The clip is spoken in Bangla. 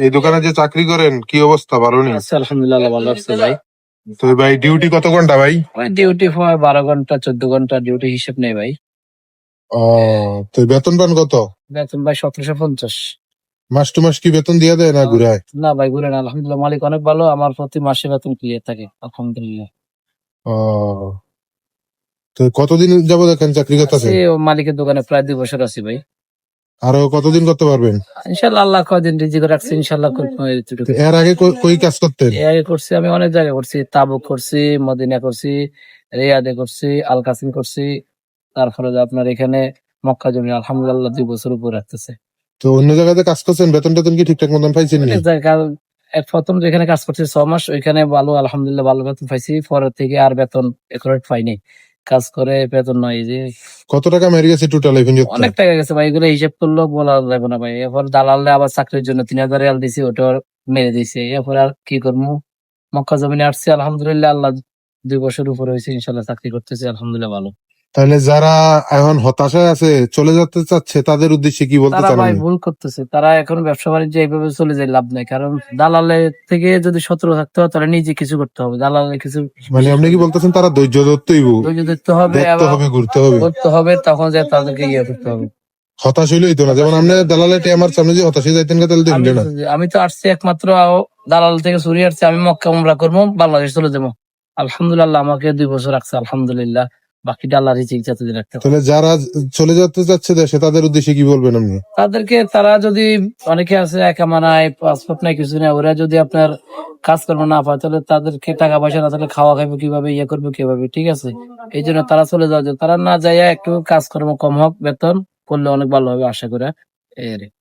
এই দোকানে যে চাকরি করেন কি অবস্থা, ভালো নেই? আচ্ছা, আলহামদুলিল্লাহ ভালো আছে ভাই। তো ভাই ডিউটি কত ঘন্টা ভাই? ওই ডিউটি 12 ঘন্টা 14 ঘন্টা ডিউটি হিসেব নেই ভাই। ও, তো বেতন পান কত? বেতন ভাই 1750। মাস টু মাস কি বেতন দিয়ে দেয় না ঘুরায়? না ভাই ঘুরে না, আলহামদুলিল্লাহ মালিক অনেক ভালো, আমার প্রতি মাসে বেতন ক্লিয়ার থাকে আলহামদুলিল্লাহ। ও, তো কতদিন যাবত এখানে চাকরি করতেছেন? ও মালিকের দোকানে প্রায় 2 বছর আছি ভাই। আরো কতদিন করতে পারবেন? ইনশাল্লাহ আল্লাহ কদিন রিজিক রাখছে, ইনশাল্লাহ তো এর আগে কই কাজ করতেন? এর আগে করছি আমি অনেক জায়গায় করছি, তাবুক করছি, মদিনা করছি, রিয়াদে করছি, আল কাসিম করছি, তারপরে যে আপনার এখানে মক্কা জমি আলহামদুলিল্লাহ 2 বছর উপর রাখতেছে। তো অন্য জায়গাতে কাজ করছেন, বেতন টেতন কি ঠিকঠাক মতন পাইছেন? অনেক জায়গায় প্রথম যেখানে কাজ করছি 6 মাস, ওইখানে ভালো আলহামদুলিল্লাহ ভালো বেতন পাইছি, পরের থেকে আর বেতন একুরেট পাইনি, কাজ করে বেতন নয় যে। কত টাকা মেরে গেছে টোটাল? অনেক টাকা গেছে ভাই, এগুলো হিসাব করলেও বলা যাবে না ভাই। এরপর দালালে আবার চাকরির জন্য 3000 রিয়াল দিছি, ওটা মেরে দিছে। এরপর আর কি করবো, মক্কা জমিনে আসছি আলহামদুলিল্লাহ, আল্লাহ 2 বছর উপরে হয়েছে, ইনশাল্লাহ চাকরি করতেছি আলহামদুলিল্লাহ ভালো। তাহলে যারা এখন হতাশায় আছে, চলে যেতে চাচ্ছে, তাদের উদ্দেশ্যে কি বলতে তারা চান ভাই আপনি? ভুল করতেছে, তারা এখন ব্যবসা বাণিজ্য এইভাবে চলে যায় লাভ নাই, কারণ দালালের থেকে যদি সতর্ক থাকতে হয় তাহলে নিজে কিছু করতে হবে, দালালের কিছু মানে আপনি কি বলতেছেন তারা ধৈর্য ধরতেইব, ধৈর্য ধরতে হবে দেখতে এবং হবে, ঘুরতে হবে? করতে হবে, তখন যে তাদেরকে ইয়ে করতে হবে। হতাশ হইলেই তো না, যেমন আপনি দালালে আমার সামনে যে হতাশই যাইতেন তাহলে তো আমি হইলো না। আমি তো আসছি একমাত্র দালাল থেকে সরিয়ে আসছি, আমি মক্কা উমরা করবো, বাংলাদেশ চলে যাবো। আলহামদুলিল্লাহ আমাকে 2 বছর রাখছে আলহামদুলিল্লাহ, বাকিটা আল্লাহ রিজিক যতদিন রাখতে পারে। তাহলে যারা চলে যেতে চাচ্ছে দেশে, তাদের উদ্দেশ্যে কি বলবেন আপনি? তাদেরকে, তারা যদি, অনেকে আছে একামা নাই, পাসপোর্ট নাই, কিছু নাই, ওরা যদি আপনার কাজকর্ম না পায় তাহলে তাদেরকে টাকা পয়সা না থাকলে খাওয়া খাইবে কিভাবে, ইয়ে করবে কিভাবে, ঠিক আছে। এই জন্য তারা চলে যাওয়া, তারা না যাইয়া একটু কাজকর্ম কম হোক, বেতন করলে অনেক ভালো হবে আশা করা, এই আর কি।